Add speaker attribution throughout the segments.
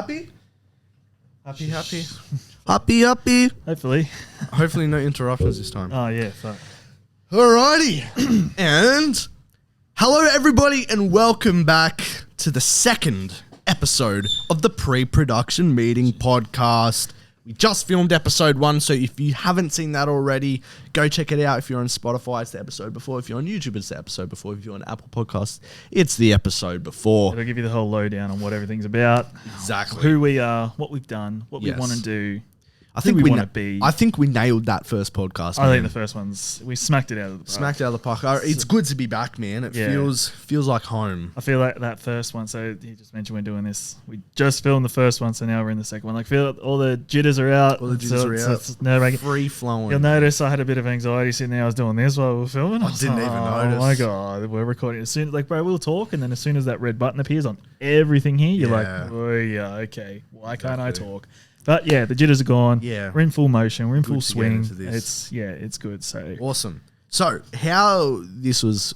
Speaker 1: Happy? Happy.
Speaker 2: Happy.
Speaker 1: Hopefully no interruptions this time.
Speaker 2: Oh, yeah, fuck.
Speaker 1: Alrighty. And hello, everybody, and welcome back to the second episode of the Pre-Production Meeting podcast. We just filmed episode 1, so if you haven't seen that already, go check it out. If you're on Spotify, it's the episode before. If you're on YouTube, it's the episode before. If you're on Apple Podcasts, it's the episode before.
Speaker 2: It'll give you the whole lowdown on what everything's about.
Speaker 1: Exactly.
Speaker 2: Who we are, what we've done, what
Speaker 1: Yes.
Speaker 2: we want to do.
Speaker 1: I think
Speaker 2: we want to be.
Speaker 1: I think we nailed that first podcast.
Speaker 2: I
Speaker 1: man.
Speaker 2: think the first one's, we smacked it out of the park.
Speaker 1: Smacked out of the park. It's good to be back, man. It feels like home.
Speaker 2: I feel like that first one, so you just mentioned we're doing this. We just filmed the first one, so now we're in the second one. Like, feel all the jitters are out.
Speaker 1: All the jitters are out.
Speaker 2: It's nerve-wracking.
Speaker 1: Free flowing.
Speaker 2: You'll notice I had a bit of anxiety sitting there. I was doing this while we were filming.
Speaker 1: I didn't even notice.
Speaker 2: Oh my God, we're recording. As soon, like, bro, we'll talk, and then as soon as that red button appears on everything here, you're like, oh yeah, okay. Why can't I talk? But yeah, the jitters are gone.
Speaker 1: Yeah.
Speaker 2: We're in full motion. We're in
Speaker 1: Good
Speaker 2: full
Speaker 1: to get
Speaker 2: swing.
Speaker 1: into this.
Speaker 2: It's good. So
Speaker 1: Awesome. So how this was,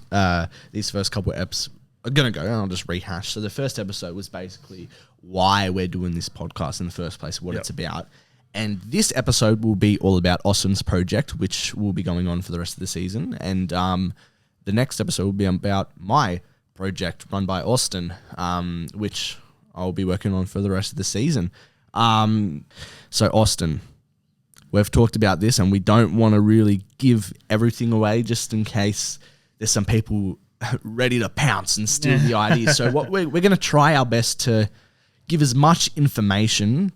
Speaker 1: these first couple of eps are going to go, and I'll just rehash. So the first episode was basically why we're doing this podcast in the first place, what it's about. And this episode will be all about Austin's project, which will be going on for the rest of the season. And the next episode will be about my project run by Austin, which I'll be working on for the rest of the season. So Austin, we've talked about this and we don't want to really give everything away just in case there's some people ready to pounce and steal the idea. So what we're going to try our best to give as much information,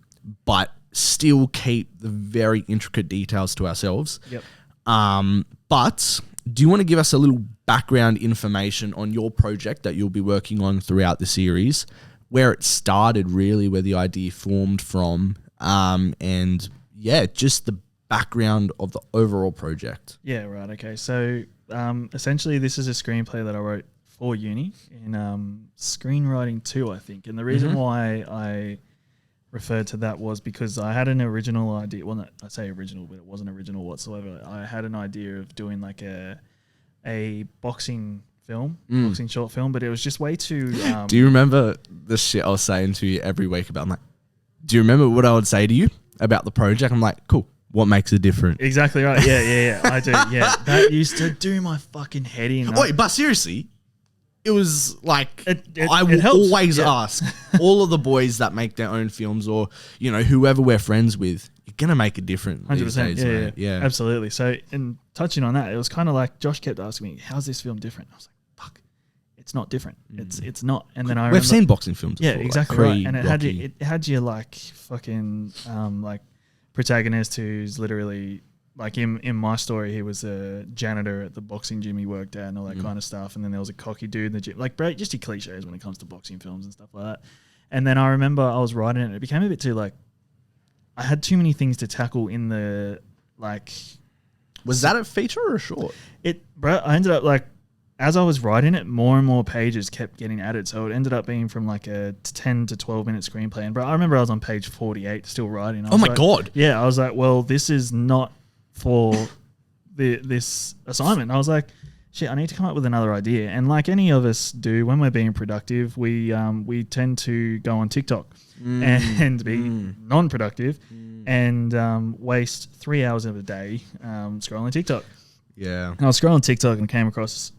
Speaker 1: but still keep the very intricate details to ourselves.
Speaker 2: Yep.
Speaker 1: But do you want to give us a little background information on your project that you'll be working on throughout the series? Where it started, really, where the idea formed from, and yeah, just the background of the overall project.
Speaker 2: yeah, right. Okay. So essentially, this is a screenplay that I wrote for uni in screenwriting 2, I think. And the reason why I referred to that was because I had an original idea. Well, I say original, but it wasn't original whatsoever. I had an idea of doing like a boxing film, boxing short film, but it was just way too...
Speaker 1: Do you remember the shit I was saying to you every week about, I'm like, do you remember what I would say to you about the project? I'm like, cool, what makes it different?
Speaker 2: Exactly right. Yeah. I do. Yeah. That used to do my fucking head in.
Speaker 1: Wait, but seriously, it was like, I
Speaker 2: it
Speaker 1: will
Speaker 2: helps.
Speaker 1: always ask all of the boys that make their own films or, you know, whoever we're friends with, you're going to make a difference.
Speaker 2: 100%.
Speaker 1: Days, mate. Yeah.
Speaker 2: Absolutely. So, in touching on that, it was kind of like Josh kept asking me, how's this film different? I was like, fuck, it's not different. It's not. And then
Speaker 1: We've seen boxing films before.
Speaker 2: Yeah, exactly
Speaker 1: like
Speaker 2: right.
Speaker 1: Creed,
Speaker 2: And it
Speaker 1: Rocky.
Speaker 2: had you like fucking like protagonist who's literally like in my story, he was a janitor at the boxing gym he worked at and all that kind of stuff. And then there was a cocky dude in the gym, like bro, just your cliches when it comes to boxing films and stuff like that. And then I remember I was writing it and it became a bit too like, I had too many things to tackle in the like.
Speaker 1: Was that a feature or a short?
Speaker 2: I ended up like, as I was writing it, more and more pages kept getting added. So it ended up being from like a 10 to 12 minute screenplay. And bro, I remember I was on page 48 still writing.
Speaker 1: Oh my God.
Speaker 2: Yeah. I was like, well, this is not for this assignment. I was like, shit, I need to come up with another idea. And like any of us do when we're being productive, we tend to go on TikTok and be non-productive and waste 3 hours of a day scrolling TikTok.
Speaker 1: Yeah.
Speaker 2: And I was scrolling TikTok and came across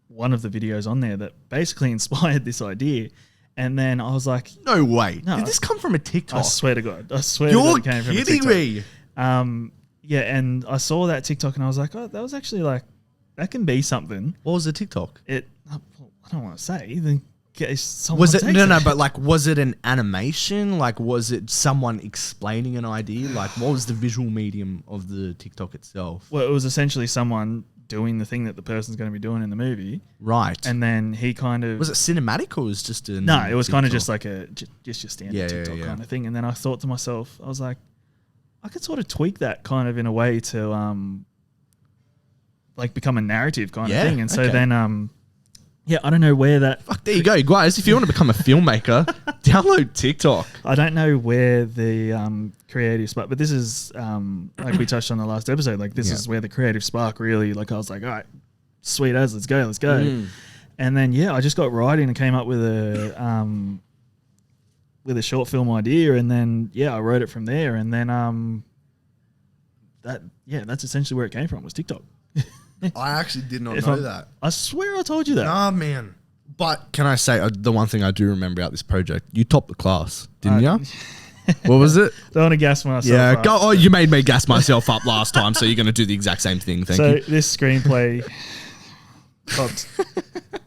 Speaker 2: one of the videos on there that basically inspired this idea. And then I was like,
Speaker 1: No way.
Speaker 2: No.
Speaker 1: Did this come from a TikTok?
Speaker 2: I swear to God. I swear
Speaker 1: You're
Speaker 2: to God it came from a
Speaker 1: kidding
Speaker 2: TikTok.
Speaker 1: me.
Speaker 2: Yeah, and I saw that TikTok and I was like, oh, that was actually like, that can be something.
Speaker 1: What was the TikTok?
Speaker 2: I don't want to say. Then
Speaker 1: Was it no, but like, was it an animation? Like, was it someone explaining an idea? Like, what was the visual medium of the TikTok itself?
Speaker 2: Well, it was essentially someone doing the thing that the person's going to be doing in the movie.
Speaker 1: Right.
Speaker 2: And then he kind of...
Speaker 1: Was it cinematic or was it just a...
Speaker 2: No, it was kind of
Speaker 1: TikTok?
Speaker 2: just like just your standard TikTok kind of thing. And then I thought to myself, I was like, I could sort of tweak that kind of in a way to like become a narrative kind of thing. And so then yeah, I don't know where that...
Speaker 1: Fuck, there you go, guys. If you want to become a filmmaker, download TikTok.
Speaker 2: I don't know where the creative spark... But this is, like we touched on the last episode, like this is where the creative spark really... Like I was like, all right, sweet as, let's go. And then, yeah, I just got writing and came up with with a short film idea, and then I wrote it from there, and then that's essentially where it came from, was TikTok.
Speaker 1: I actually did not know that.
Speaker 2: I swear I told you that.
Speaker 1: Nah, man. But can I say the one thing I do remember about this project? You topped the class, didn't you? What was it?
Speaker 2: Don't want to gas myself up.
Speaker 1: Go. Oh, you made me gas myself up last time, so you're going to do the exact same thing. Thank you.
Speaker 2: So this screenplay got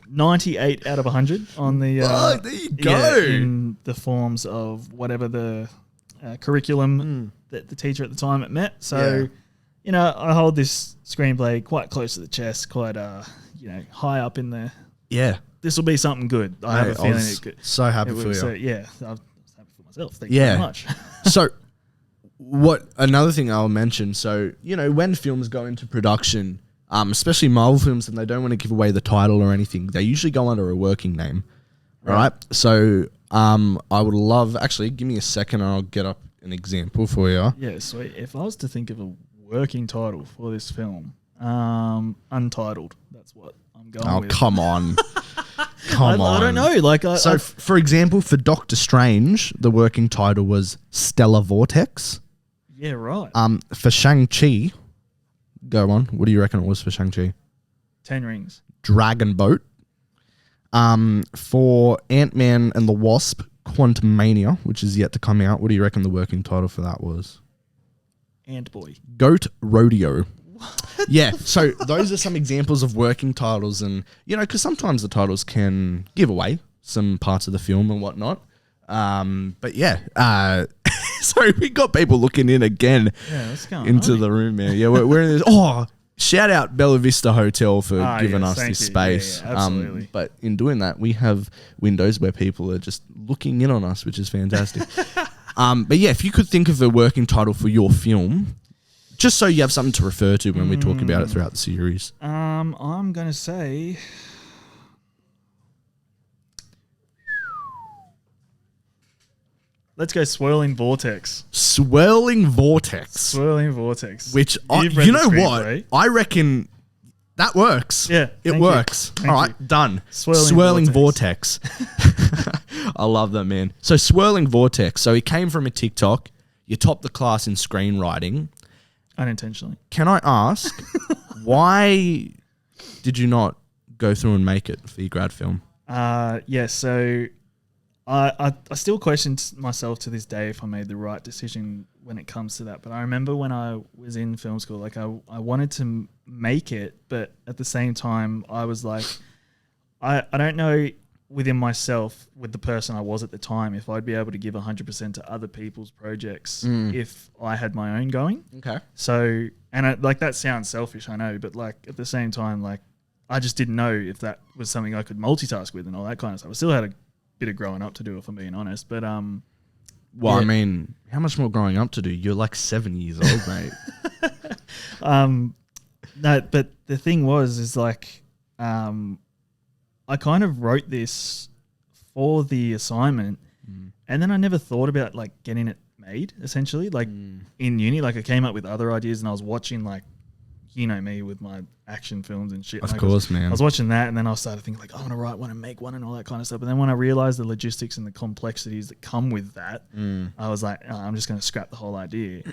Speaker 2: 98 out of 100 on the.
Speaker 1: There you go.
Speaker 2: In the forms of whatever the curriculum that the teacher at the time it met. So, I hold this screenplay quite close to the chest, quite high up in there.
Speaker 1: Yeah.
Speaker 2: This will be something good. I have a feeling it could.
Speaker 1: So happy for you.
Speaker 2: So, I was happy for myself. Thank you very much.
Speaker 1: So, another thing I'll mention. So, when films go into production, especially Marvel films, and they don't want to give away the title or anything, they usually go under a working name. Right? So, I would love, actually, give me a second and I'll get up an example for you.
Speaker 2: Yeah, sweet. If I was to think of a working title for this film, Untitled. That's what I'm going with.
Speaker 1: Oh, come on. Come on.
Speaker 2: I don't know.
Speaker 1: For example, for Doctor Strange, the working title was Stellar Vortex.
Speaker 2: Yeah, right.
Speaker 1: For Shang-Chi, go on. What do you reckon it was for Shang-Chi?
Speaker 2: 10 Rings.
Speaker 1: Dragon Boat. For Ant-Man and the Wasp, Quantumania, which is yet to come out. What do you reckon the working title for that was?
Speaker 2: Ant Boy.
Speaker 1: Goat Rodeo. Yeah, so those are some examples of working titles, and because sometimes the titles can give away some parts of the film and whatnot. But sorry, we got people looking in again into the room, man. Yeah, we're in this. Oh, shout out Bella Vista Hotel for giving us this space.
Speaker 2: Yeah, absolutely.
Speaker 1: But in doing that, we have windows where people are just looking in on us, which is fantastic. But yeah, if you could think of a working title for your film, just so you have something to refer to when we talk about it throughout the series.
Speaker 2: I'm going to say... Let's go Swirling Vortex.
Speaker 1: Swirling Vortex.
Speaker 2: Swirling Vortex.
Speaker 1: Which, you know what? I reckon that works.
Speaker 2: Yeah.
Speaker 1: It works. All right, done. Swirling Vortex. I love that, man. So Swirling Vortex. So he came from a TikTok. You topped the class in screenwriting.
Speaker 2: Unintentionally.
Speaker 1: Can I ask, why did you not go through and make it for your grad film?
Speaker 2: So I still question myself to this day if I made the right decision when it comes to that. But I remember when I was in film school, I wanted to make it, but at the same time, I was like, I don't know within myself, with the person I was at the time, if I'd be able to give 100% to other people's projects if I had my own going.
Speaker 1: Okay.
Speaker 2: So, and that sounds selfish, I know, but at the same time, I just didn't know if that was something I could multitask with and all that kind of stuff. I still had a bit of growing up to do, if I'm being honest, but I
Speaker 1: mean, how much more growing up to do? You're like 7 years old, mate.
Speaker 2: No, but the thing is I kind of wrote this for the assignment, and then I never thought about getting it made. Essentially, in uni, I came up with other ideas, and I was watching me with my action films and shit.
Speaker 1: Of course, man.
Speaker 2: I was watching that, and then I started thinking I want to write one and make one and all that kind of stuff. And then when I realized the logistics and the complexities that come with that, I was like, I'm just going to scrap the whole idea.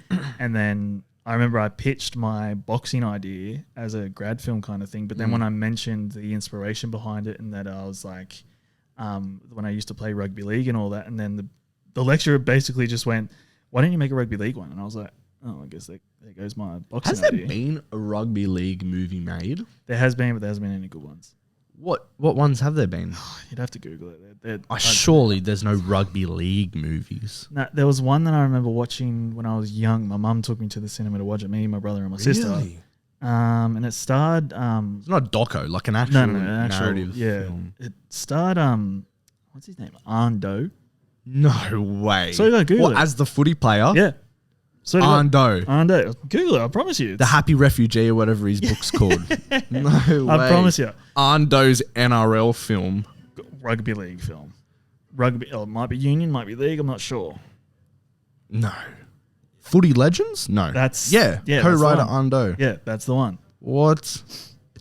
Speaker 2: And then I remember I pitched my boxing idea as a grad film kind of thing, but then when I mentioned the inspiration behind it and that I was when I used to play rugby league and all that, and then the lecturer basically just went, why don't you make a rugby league one? And I was like, oh, I guess there goes my boxing idea.
Speaker 1: Has there been a rugby league movie made?
Speaker 2: There has been, but there hasn't been any good ones.
Speaker 1: What ones have there been?
Speaker 2: You'd have to Google it.
Speaker 1: Surely there's no rugby league movies.
Speaker 2: No, there was one that I remember watching when I was young. My mum took me to the cinema to watch it, me, my brother, and my sister. And it starred...
Speaker 1: it's not a doco, like an actual narrative film.
Speaker 2: It starred... what's his name? Ando.
Speaker 1: No way.
Speaker 2: So you got to Google it.
Speaker 1: As the footy player?
Speaker 2: Yeah. So
Speaker 1: Ando.
Speaker 2: Google it, I promise you.
Speaker 1: The Happy Refugee or whatever his book's called. No way.
Speaker 2: I promise you.
Speaker 1: Ando's NRL film.
Speaker 2: Rugby league film. Rugby, it might be union, might be league, I'm not sure.
Speaker 1: No. Footy Legends? No.
Speaker 2: That's
Speaker 1: co-writer Ando.
Speaker 2: Yeah, that's the one.
Speaker 1: What?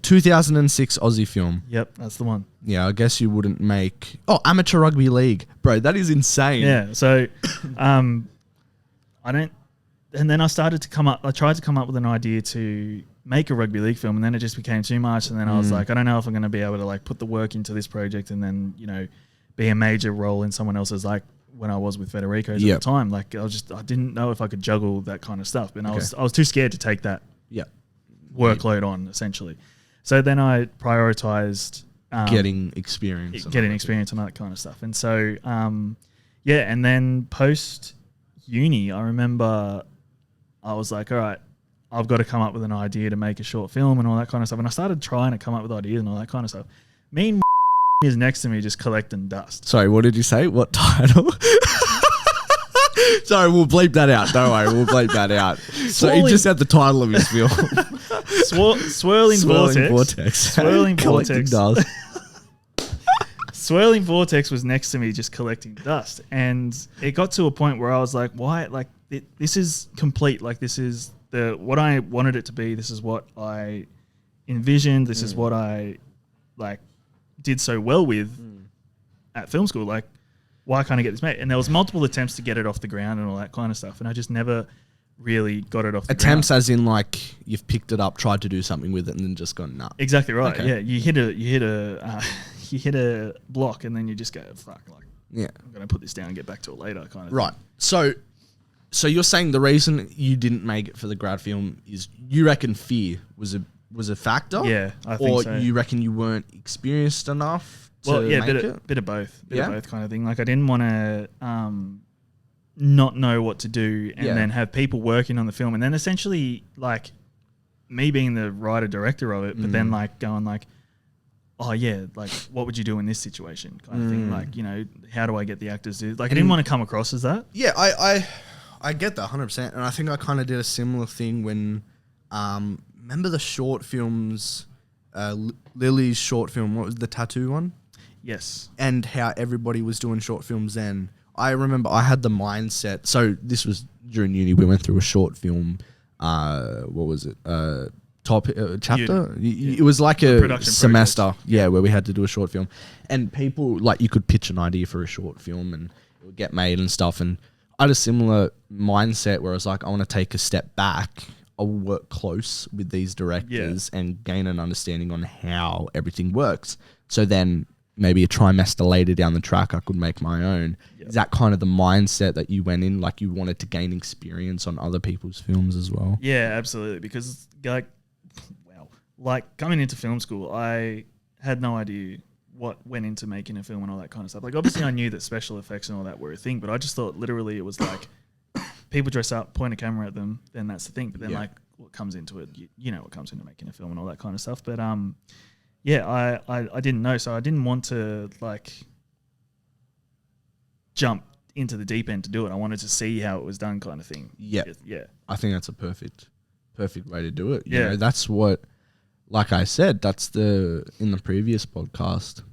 Speaker 1: 2006 Aussie film.
Speaker 2: Yep, that's the one.
Speaker 1: Yeah, I guess you wouldn't make... Oh, amateur rugby league. Bro, that is insane.
Speaker 2: Yeah, so I don't... And then I tried to come up with an idea to make a rugby league film, and then it just became too much. And then I was like, I don't know if I'm going to be able to like put the work into this project and then, you know, be a major role in someone else's, like when I was with Federico's at the time. Like I didn't know if I could juggle that kind of stuff. And I was too scared to take that workload on, essentially. So then I prioritized
Speaker 1: getting experience
Speaker 2: and that kind of stuff. And so, and then post uni, I remember I was like, all right, I've got to come up with an idea to make a short film and all that kind of stuff. And I started trying to come up with ideas and all that kind of stuff. Me and is next to me just collecting dust.
Speaker 1: Sorry, what did you say? What title? Sorry, we'll bleep that out. Don't worry, we'll bleep that out. So he just had the title of his film.
Speaker 2: Swirling Vortex. Swirling Vortex.
Speaker 1: Dust.
Speaker 2: Swirling Vortex was next to me just collecting dust. And it got to a point where I was like, why? Like, this is complete. Like, this is what I wanted it to be. This is what I envisioned. This is what I, like, did so well with at film school. Like, why can't I get this made? And there was multiple attempts to get it off the ground and all that kind of stuff. And I just never really got it off the ground.
Speaker 1: Attempts as in like you've picked it up, tried to do something with it and then just gone, nah.
Speaker 2: Exactly right. Okay. Yeah. You hit a block and then you just go, fuck, like, I'm going to put this down and get back to it later kind of
Speaker 1: thing. So you're saying the reason you didn't make it for the grad film is you reckon fear was a factor?
Speaker 2: Yeah, I think so.
Speaker 1: Or you reckon you weren't experienced enough to make it?
Speaker 2: Bit of both. Bit of both kind of thing. Like I didn't want to not know what to do and then have people working on the film and then essentially like me being the writer director of it, but then like going like, oh yeah, like what would you do in this situation kind of thing. Like, you know, how do I get the actors to, like I didn't want to come across as that.
Speaker 1: Yeah, I get that 100%. And I think I kind of did a similar thing when, remember the short films, Lily's short film, what was the tattoo one?
Speaker 2: Yes.
Speaker 1: And how everybody was doing short films then. I remember I had the mindset. So this was during uni. We went through a short film. What was it? Chapter. It was like a semester. Yeah, where we had to do a short film. And people, like, you could pitch an idea for a short film and it would get made and stuff. And I had a similar mindset where I was like, I want to take a step back. I'll work close with these directors and gain an understanding on how everything works. So then maybe a trimester later down the track, I could make my own. Yep. Is that kind of the mindset that you went in? Like you wanted to gain experience on other people's films as well?
Speaker 2: Yeah, absolutely. Because like coming into film school, I had no idea what went into making a film and all that kind of stuff. Like obviously I knew that special effects and all that were a thing, but I just thought literally it was like people dress up, point a camera at them, then that's the thing. But then like what comes into it, you know what comes into making a film and all that kind of stuff. But I didn't know, so I didn't want to like jump into the deep end to do it. I wanted to see how it was done, kind of thing.
Speaker 1: Yeah. I think that's a perfect way to do it. You know, that's what, like I said, in the previous podcast,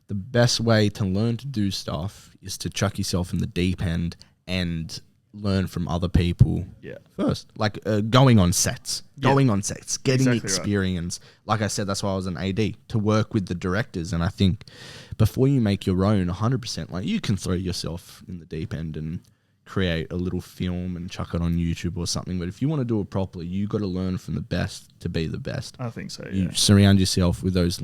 Speaker 1: the best way to learn to do stuff is to chuck yourself in the deep end and learn from other people first. Like going on sets, getting experience. Right. Like I said, that's why I was an AD, to work with the directors. And I think before you make your own 100%, like you can throw yourself in the deep end and create a little film and chuck it on YouTube or something. But if you want to do it properly, you got to learn from the best to be the best.
Speaker 2: I think so.
Speaker 1: You surround yourself with those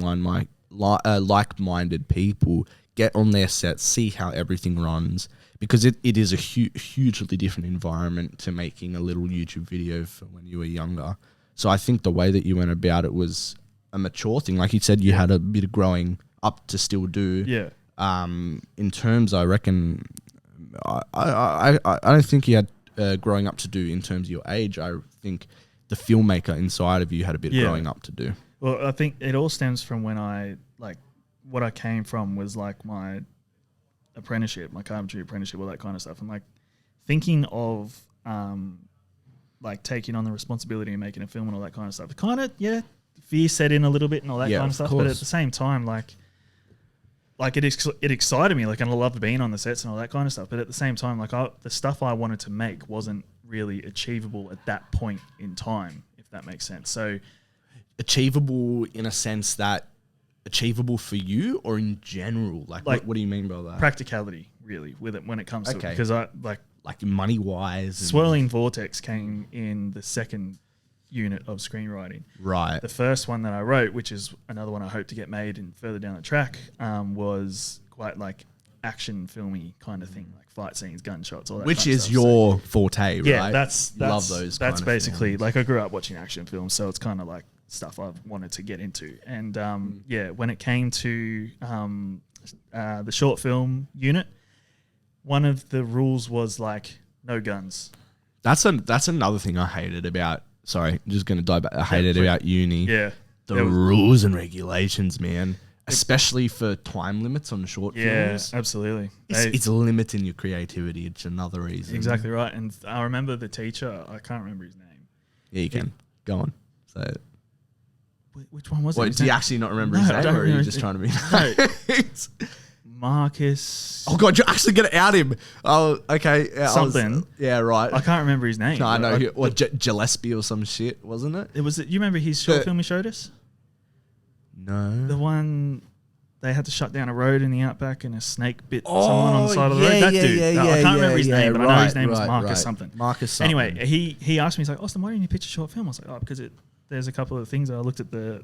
Speaker 1: like-minded people. Get on their sets, see how everything runs. Because it is a hugely different environment to making a little YouTube video for when you were younger. So I think the way that you went about it was a mature thing. Like you said, you had a bit of growing up to still do.
Speaker 2: Yeah.
Speaker 1: In terms, I reckon, I don't think you had growing up to do in terms of your age. I think the filmmaker inside of you had a bit of growing up to do.
Speaker 2: Well, I think it all stems from when what I came from was like my apprenticeship, my carpentry apprenticeship, all that kind of stuff. And like thinking of like taking on the responsibility of making a film and all that kind of stuff. Kind of, fear set in a little bit and all that kind of stuff. But at the same time, like it excited me, like, and I loved being on the sets and all that kind of stuff. But at the same time, like the stuff I wanted to make wasn't really achievable at that point in time, if that makes sense. So
Speaker 1: achievable in a sense that achievable for you or in general? Like what do you mean by that?
Speaker 2: Practicality, really, with it when it comes to it. Because I
Speaker 1: like money wise.
Speaker 2: Swirling Vortex came in the second unit of screenwriting.
Speaker 1: Right.
Speaker 2: The first one that I wrote, which is another one I hope to get made and further down the track, was quite like action filmy kind of thing, like fight scenes, gunshots, all that.
Speaker 1: Which
Speaker 2: kind of
Speaker 1: is
Speaker 2: stuff.
Speaker 1: your forte, right?
Speaker 2: Yeah, that's
Speaker 1: love those.
Speaker 2: That's
Speaker 1: kind
Speaker 2: basically
Speaker 1: of
Speaker 2: like I grew up watching action films, so it's kind of like stuff I've wanted to get into. And when it came to the short film unit, one of the rules was like no guns.
Speaker 1: That's another thing I hated about. Sorry, I'm just going to dive back. I hated about uni.
Speaker 2: Yeah,
Speaker 1: the rules and regulations, man. Especially for time limits on short films.
Speaker 2: Yeah, absolutely.
Speaker 1: It's limiting your creativity. It's another reason.
Speaker 2: Exactly right. And I remember the teacher. I can't remember his name.
Speaker 1: Yeah, you can. Go on. Say it.
Speaker 2: Which one was it?
Speaker 1: Wait, do you actually not remember his name, or are you just trying to be nice?
Speaker 2: Marcus.
Speaker 1: Oh God, you're actually gonna out him. Oh, okay. Yeah,
Speaker 2: something.
Speaker 1: Yeah, right.
Speaker 2: I can't remember his name.
Speaker 1: No, I know. Gillespie or some shit, wasn't it?
Speaker 2: It was. You remember his short film he showed us?
Speaker 1: No.
Speaker 2: The one they had to shut down a road in the outback and a snake bit someone on the side of the road. That dude. I can't remember his name, but I know his name was Marcus something.
Speaker 1: Marcus something.
Speaker 2: Anyway, he asked me, he's like, Austin, why didn't you pitch a short film? I was like, oh, because there's a couple of things. I looked at the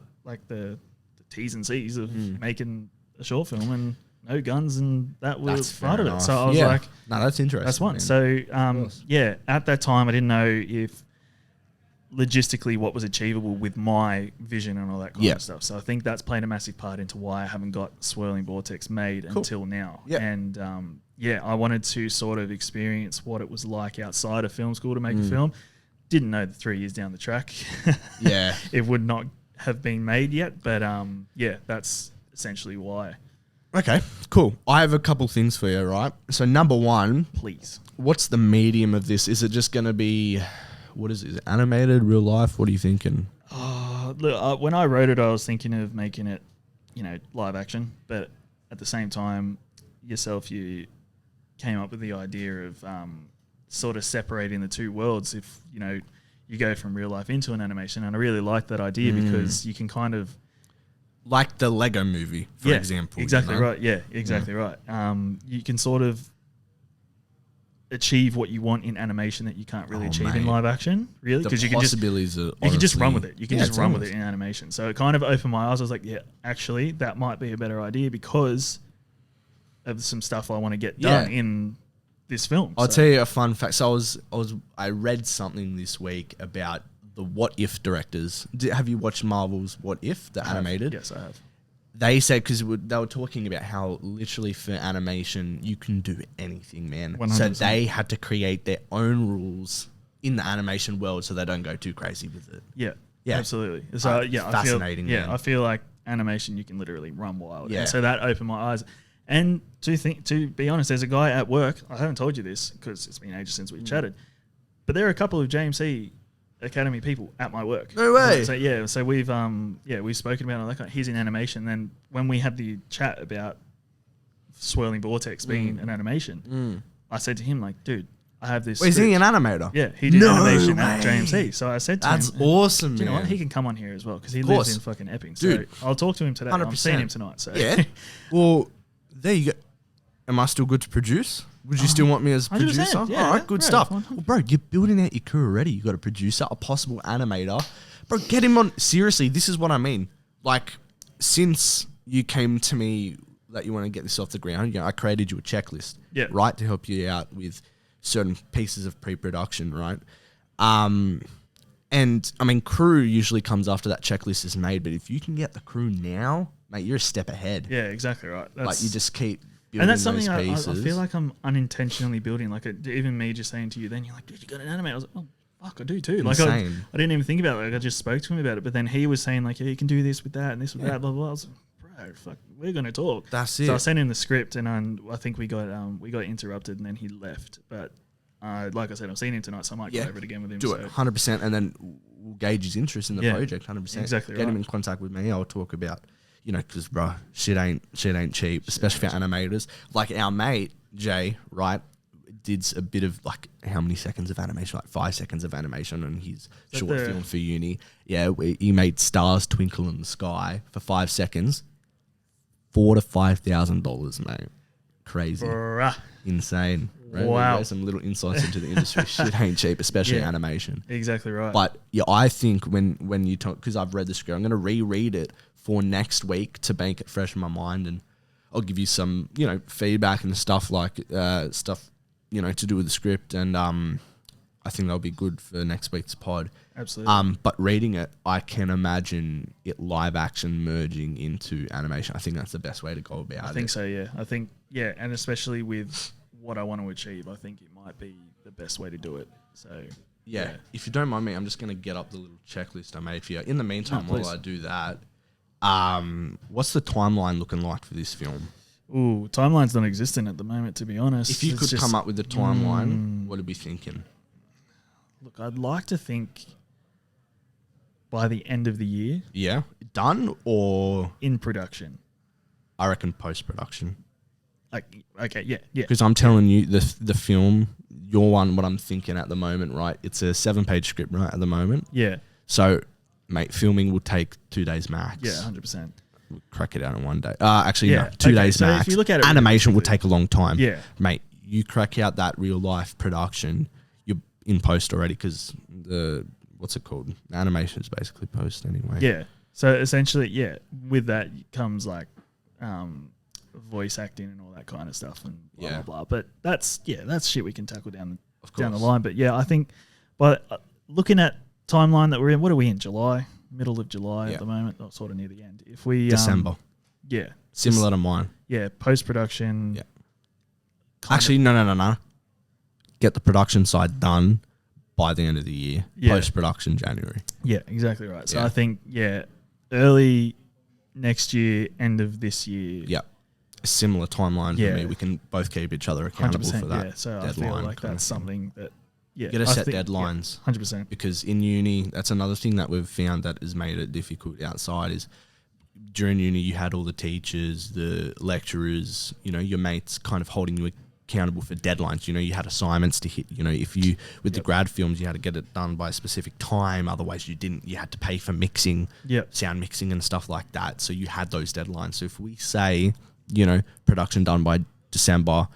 Speaker 2: T's and C's of making a short film, and no guns, and that was part of it. So I was like,
Speaker 1: no, that's interesting.
Speaker 2: That's one. Man. So at that time I didn't know if logistically what was achievable with my vision and all that kind of stuff. So I think that's played a massive part into why I haven't got Swirling Vortex made until now. Yep. And I wanted to sort of experience what it was like outside of film school to make a film. Didn't know that 3 years down the track it would not have been made yet. But that's essentially why.
Speaker 1: Okay, cool. I have a couple things for you, right? So number one,
Speaker 2: please.
Speaker 1: What's the medium of this? Is it just going to be, what is it? Is it animated, real life? What are you thinking?
Speaker 2: Look, when I wrote it, I was thinking of making it, live action. But at the same time, you came up with the idea of sort of separating the two worlds. If, you go from real life into an animation. And I really like that idea because you can kind of,
Speaker 1: like the Lego movie, for example.
Speaker 2: Exactly right. Yeah, exactly right. You can sort of achieve what you want in animation that you can't really achieve in live action, really, because you can just run with it. You can just run with it in animation. So it kind of opened my eyes. I was like, yeah, actually, that might be a better idea because of some stuff I want to get done in this film.
Speaker 1: I'll tell you a fun fact. So I read something this week about the What If directors. Have you watched Marvel's What If, the animated?
Speaker 2: Yes, I have.
Speaker 1: They said, because they were talking about how literally for animation, you can do anything, man. 100%. So they had to create their own rules in the animation world so they don't go too crazy with it.
Speaker 2: Yeah, absolutely. So
Speaker 1: fascinating.
Speaker 2: I feel like animation, you can literally run wild. Yeah. And so that opened my eyes. And to be honest, there's a guy at work, I haven't told you this because it's been ages since we chatted, but there are a couple of JMC Academy people at my work.
Speaker 1: No way.
Speaker 2: So we've spoken about it. Like, he's in animation. Then when we had the chat about Swirling Vortex being an animation, I said to him, like, dude, I have this.
Speaker 1: Wait, is he an animator?
Speaker 2: Yeah, he did animation at JMC. So I said to him,
Speaker 1: that's awesome, man.
Speaker 2: You know what? He can come on here as well because he lives in fucking Epping. So dude, I'll talk to him today. 100%. I'm seeing him tonight. So
Speaker 1: yeah. Well, there you go. Am I still good to produce? Would you still want me as producer?
Speaker 2: Yeah,
Speaker 1: all right, good stuff. Well, bro, you're building out your crew already. You got a producer, a possible animator. Bro, get him on. Seriously, this is what I mean. Like, since you came to me that you want to get this off the ground, I created you a checklist, right, to help you out with certain pieces of pre-production, right? And, I mean, crew usually comes after that checklist is made, but if you can get the crew now, mate, you're a step ahead.
Speaker 2: Yeah, exactly right.
Speaker 1: Like, you just keep...
Speaker 2: And that's something I feel like I'm unintentionally building. Like, even me just saying to you, then you're like, dude, you got an anime. I was like, oh, fuck, I do too. Like, I didn't even think about it. Like, I just spoke to him about it. But then he was saying, like, yeah, you can do this with that and this with that, blah, blah, blah. I was like, bro, fuck, we're going to talk.
Speaker 1: That's it.
Speaker 2: So I sent him the script, and I think we got interrupted, and then he left. But like I said, I'm seeing him tonight, so I might go over it again with him.
Speaker 1: Do it 100%, and then we'll gauge his interest in the project 100%.
Speaker 2: Exactly.
Speaker 1: Get him in contact with me. I'll talk about... because, bro, shit ain't cheap, especially for animators. Like our mate, Jay, right, did a bit of like how many seconds of animation, like 5 seconds of animation on his short film for uni. Yeah, he made stars twinkle in the sky for 5 seconds. $4,000 to $5,000, mate. Crazy, insane. Right?
Speaker 2: Wow.
Speaker 1: There's some little insights into the industry. Shit ain't cheap, especially animation.
Speaker 2: Exactly right.
Speaker 1: But yeah, I think when you talk, because I've read the script, I'm going to reread it for next week to make it fresh in my mind, and I'll give you some, feedback and stuff to do with the script, and I think that'll be good for next week's pod.
Speaker 2: Absolutely.
Speaker 1: But reading it, I can imagine it live action merging into animation. I think that's the best way to go about it.
Speaker 2: I think so, yeah. I think, and especially with what I want to achieve, I think it might be the best way to do it. So,
Speaker 1: yeah. If you don't mind me, I'm just going to get up the little checklist I made for you. In the meantime, while I do that, what's the timeline looking like for this film?
Speaker 2: Ooh, timeline's non-existent at the moment, to be honest.
Speaker 1: If you could come up with the timeline, what are we thinking?
Speaker 2: Look, I'd like to think by the end of the year.
Speaker 1: Yeah. Done or?
Speaker 2: In production.
Speaker 1: I reckon post-production.
Speaker 2: Okay, yeah.
Speaker 1: Because I'm telling you, the film, your one, what I'm thinking at the moment, right? It's a 7-page script, right, at the moment?
Speaker 2: Yeah.
Speaker 1: So, mate, filming will take 2 days max.
Speaker 2: Yeah, 100%.
Speaker 1: We'll crack it out in 1 day. Actually, no, 2 days max.
Speaker 2: If you look at it
Speaker 1: animation will take a long time.
Speaker 2: Yeah.
Speaker 1: Mate, you crack out that real-life production, you're in post already because what's it called? Animation is basically post anyway.
Speaker 2: Yeah. So, essentially, with that comes, like, voice acting and all that kind of stuff and blah, blah, blah. But that's shit we can tackle down the line. But, I think looking at timeline that we're in, what are we in? July? Middle of July at the moment, or sort of near the end. If we
Speaker 1: December, similar to mine.
Speaker 2: Post production.
Speaker 1: Actually, no. Get the production side done by the end of the year. Post production January.
Speaker 2: Yeah, exactly right. So I think early next year, end of this year.
Speaker 1: Yeah, a similar timeline for me. We can both keep each other accountable for that.
Speaker 2: Yeah, so
Speaker 1: deadline.
Speaker 2: I feel like that's something that. Yeah,
Speaker 1: get to set deadlines.
Speaker 2: 100%.
Speaker 1: Because in uni, that's another thing that we've found that has made it difficult outside is during uni, you had all the teachers, the lecturers, your mates kind of holding you accountable for deadlines. You had assignments to hit. If you, with the grad films, you had to get it done by a specific time. Otherwise, you didn't. You had to pay for mixing, sound mixing and stuff like that. So you had those deadlines. So if we say, production done by December,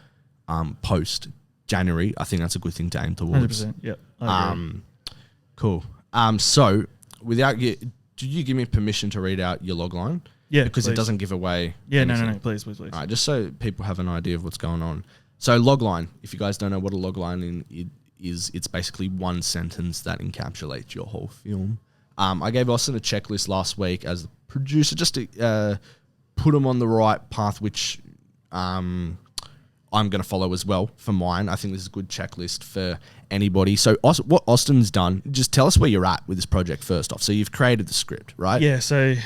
Speaker 1: post January, I think that's a good thing to aim towards.
Speaker 2: 100%. Yeah.
Speaker 1: Cool. So, did you give me permission to read out your logline?
Speaker 2: Yeah,
Speaker 1: because
Speaker 2: please.
Speaker 1: It doesn't give away.
Speaker 2: Yeah,
Speaker 1: anything.
Speaker 2: no, please. All
Speaker 1: right, just so people have an idea of what's going on. So, logline. If you guys don't know what a logline is, it's basically one sentence that encapsulates your whole film. I gave Austin a checklist last week as the producer just to put him on the right path, which I'm going to follow as well for mine. I think this is a good checklist for anybody. So what Austin's done, just tell us where you're at with this project first off. So you've created the script, right?
Speaker 2: Yeah, so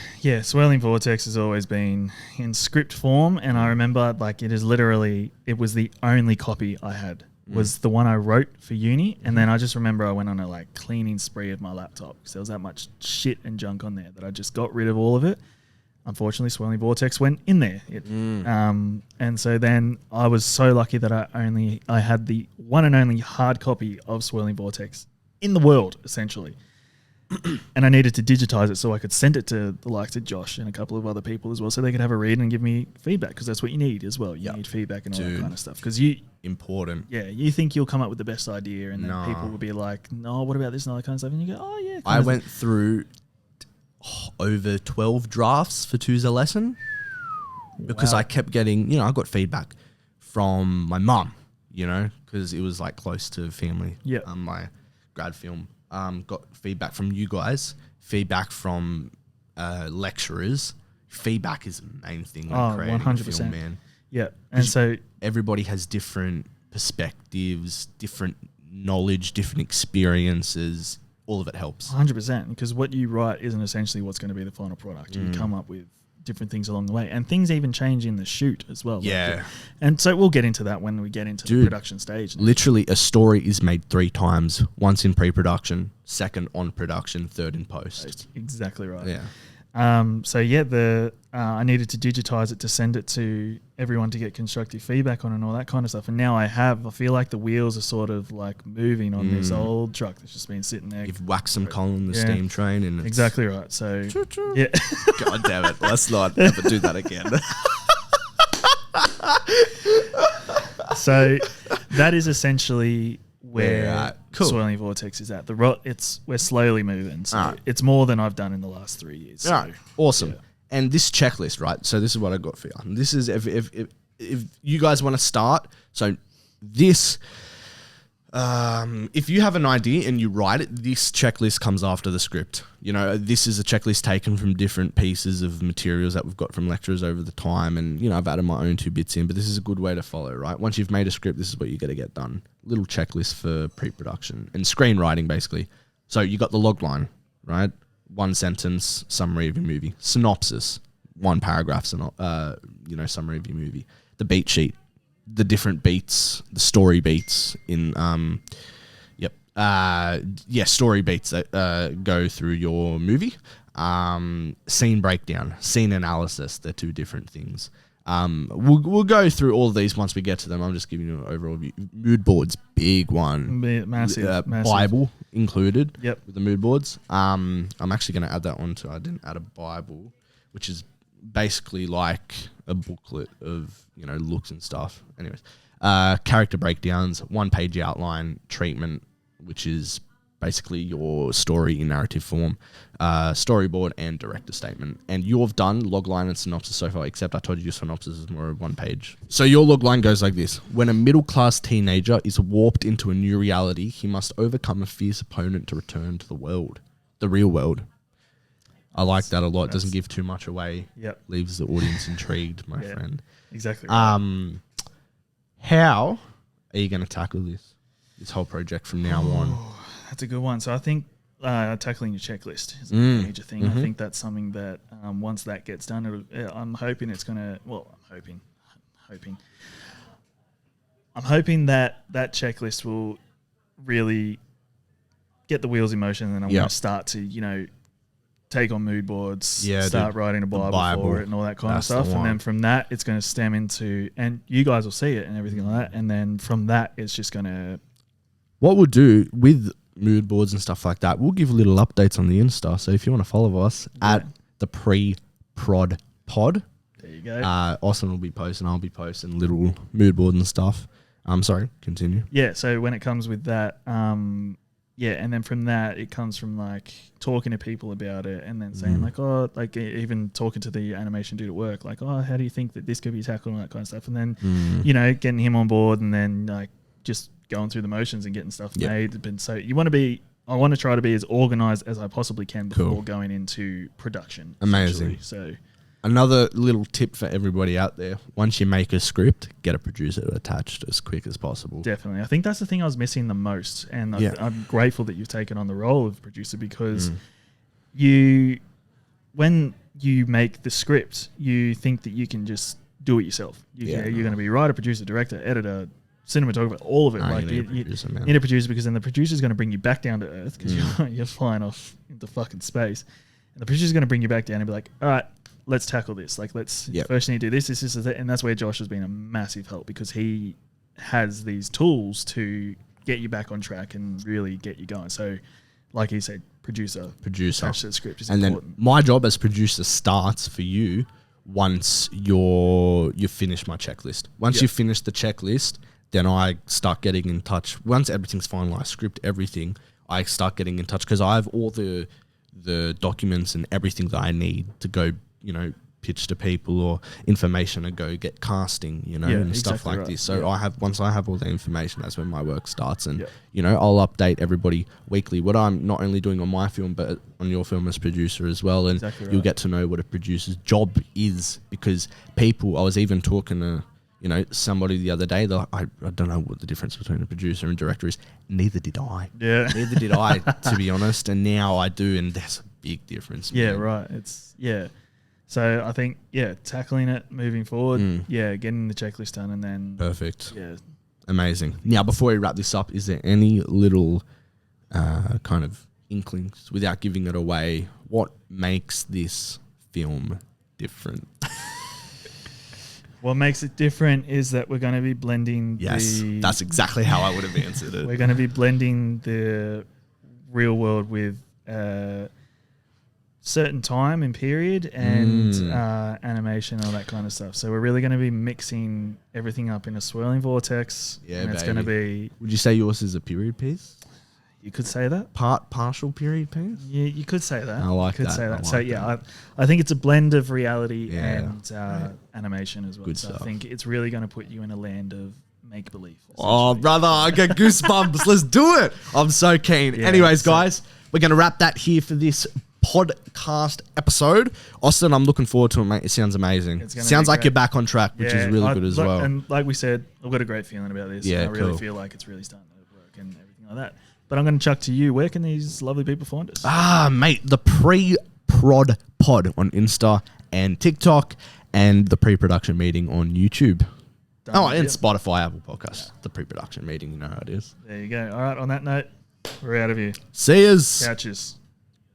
Speaker 2: Swirling Vortex has always been in script form, and I remember it was the only copy I had was the one I wrote for uni, and then I just remember I went on a cleaning spree of my laptop because there was that much shit and junk on there that I just got rid of all of it. Unfortunately, Swirling Vortex went in there. And so then I was so lucky that I had the one and only hard copy of Swirling Vortex in the world, essentially. And I needed to digitize it so I could send it to the likes of Josh and a couple of other people as well so they could have a read and give me feedback, because that's what you need as well. You need feedback and all that kind of stuff. Because
Speaker 1: important.
Speaker 2: Yeah, you think you'll come up with the best idea and then people will be like, no, what about this and all that kind of stuff? And you go, oh, yeah.
Speaker 1: I went through over 12 drafts for Tuesday lesson because I kept getting, I got feedback from my mum, because it was close to family.
Speaker 2: Yeah.
Speaker 1: My grad film, got feedback from you guys, feedback from lecturers. Feedback is the main thing when creating 100%. A film, man.
Speaker 2: Yeah. And so
Speaker 1: everybody has different perspectives, different knowledge, different experiences. All of it helps.
Speaker 2: 100%, because what you write isn't essentially what's going to be the final product. You come up with different things along the way, and things even change in the shoot as well.
Speaker 1: Yeah.
Speaker 2: And so we'll get into that when we get into the production stage.
Speaker 1: Literally, a story is made 3 times. Once in pre-production, second on production, third in post.
Speaker 2: That's exactly right.
Speaker 1: Yeah.
Speaker 2: So yeah, I needed to digitize it to send it to everyone to get constructive feedback on and all that kind of stuff. And now I feel like the wheels are sort of like moving on this old truck that's just been sitting there.
Speaker 1: You've whacked some coal in the steam train, and
Speaker 2: exactly right. So yeah,
Speaker 1: God damn it, let's not ever do that again.
Speaker 2: So that is essentially where
Speaker 1: cool.
Speaker 2: Swirling Vortex is at. We're slowly moving. So it's more than I've done in the last 3 years. So,
Speaker 1: right. Awesome. Yeah. And this checklist, right? So this is what I got for you. And this is if you guys want to start. So this, if you have an idea and you write it, this checklist comes after the script. You know, this is a checklist taken from different pieces of materials that we've got from lecturers over the time. And, you know, I've added my own 2 bits in, but this is a good way to follow, right? Once you've made a script, this is what you got to get done. Little checklist for pre-production and screenwriting, basically. So you got the log line, right? 1 sentence summary of your movie. Synopsis, 1 paragraph, summary of your movie. The beat sheet, the different beats, the story beats in, story beats that go through your movie. Scene breakdown, scene analysis, they're 2 different things. We'll go through all of these once we get to them. I'm just giving you an overall view. Mood boards, big one.
Speaker 2: Massive.
Speaker 1: Bible included.
Speaker 2: Yep.
Speaker 1: With the mood boards. I'm actually going to add that on too. I didn't add a Bible, which is basically like a booklet of, you know, looks and stuff. Anyways, character breakdowns, 1-page outline, treatment, which is basically your story in narrative form, storyboard and director statement. And you've done logline and synopsis so far, except I told you your synopsis is more of 1 page. So your logline goes like this. When a middle-class teenager is warped into a new reality, he must overcome a fierce opponent to return to the real world. I like that a lot. Doesn't give too much away.
Speaker 2: Yep.
Speaker 1: Leaves the audience intrigued, my friend.
Speaker 2: Exactly. Right.
Speaker 1: How are you going to tackle this whole project from now on?
Speaker 2: That's a good one. So I think tackling your checklist is a major thing. Mm-hmm. I think that's something that once that gets done, I'm hoping it's going to. Well, I'm hoping that checklist will really get the wheels in motion, and I'm going to start to, you know, take on mood boards, start writing a Bible for it and all that kind of stuff. And then from that, it's going to stem into, and you guys will see it and everything like that. And then from that, it's just going to.
Speaker 1: What we'll do with mood boards and stuff like that, we'll give little updates on the Insta. So if you want to follow us at the pre-prod pod,
Speaker 2: there you go.
Speaker 1: Austin will be posting, I'll be posting little mood board and stuff. Sorry, continue.
Speaker 2: Yeah, so when it comes with that, and then from that, it comes from like talking to people about it and then saying like even talking to the animation dude at work, like, oh, how do you think that this could be tackled and all that kind of stuff. And then, you know, getting him on board and then like just going through the motions and getting stuff made. And so I want to try to be as organized as I possibly can before going into production.
Speaker 1: Amazing.
Speaker 2: So
Speaker 1: another little tip for everybody out there, once you make a script, get a producer attached as quick as possible.
Speaker 2: Definitely. I think that's the thing I was missing the most. And I'm grateful that you've taken on the role of producer because when you make the script, you think that you can just do it yourself. You're going to be writer, producer, director, editor, cinematographer, all of it. Like you need a producer because then the producer is going to bring you back down to earth because you're flying off into fucking space. And the producer is going to bring you back down and be like, all right, let's tackle this. Like, first you need to do this, that. And that's where Josh has been a massive help because he has these tools to get you back on track and really get you going. So, like he said, producer attached to the script is important.
Speaker 1: Then my job as producer starts for you once you finish my checklist. Once you finish the checklist, then I start getting in touch. Once everything's finalized, script, everything, I start getting in touch because I have all the documents and everything that I need to go, you know, pitch to people or information to go get casting, you know, and stuff like this. So once I have all the information, that's when my work starts. And, you know, I'll update everybody weekly what I'm not only doing on my film, but on your film as producer as well. And you'll get to know what a producer's job is because I was even talking to, you know, somebody the other day, I don't know what the difference between a producer and director is. Neither did I.
Speaker 2: Yeah.
Speaker 1: Neither did I, to be honest. And now I do, and there's a big difference.
Speaker 2: Yeah,
Speaker 1: man.
Speaker 2: right. So I think, tackling it, moving forward, getting the checklist done and then...
Speaker 1: Perfect.
Speaker 2: Yeah.
Speaker 1: Amazing. Now, before we wrap this up, is there any little kind of inklings, without giving it away, what makes this film different?
Speaker 2: What makes it different is that we're going to be blending.
Speaker 1: Yes, that's exactly how I would have answered it.
Speaker 2: We're going to be blending the real world with certain time and period and animation, all that kind of stuff. So we're really going to be mixing everything up in a swirling vortex.
Speaker 1: Yeah,
Speaker 2: and it's going to be.
Speaker 1: Would you say yours is a period piece?
Speaker 2: You could say that.
Speaker 1: Partial period piece?
Speaker 2: Yeah, you could say that.
Speaker 1: I like
Speaker 2: you could
Speaker 1: that.
Speaker 2: say that.
Speaker 1: I like
Speaker 2: So yeah, I think it's a blend of reality and animation as well.
Speaker 1: Good
Speaker 2: so
Speaker 1: stuff.
Speaker 2: I think it's really going to put you in a land of make believe.
Speaker 1: Oh, brother, I get goosebumps. Let's do it. I'm so keen.
Speaker 2: Yeah,
Speaker 1: Anyways, guys, we're going to wrap that here for this podcast episode. Austin, I'm looking forward to it, mate. It sounds amazing. Sounds like
Speaker 2: great.
Speaker 1: you're back on track, which is really good as well.
Speaker 2: And like we said, I've got a great feeling about this.
Speaker 1: Yeah,
Speaker 2: I really
Speaker 1: cool.
Speaker 2: feel like it's really starting to work and everything like that. But I'm going to chuck to you. Where can these lovely people find us?
Speaker 1: Mate, the pre-prod pod on Insta and TikTok and the pre-production meeting on YouTube. And Spotify, Apple Podcasts. The pre-production meeting, you know how it is.
Speaker 2: There you go. All right, on that note, we're out of here.
Speaker 1: See yous.
Speaker 2: Couches.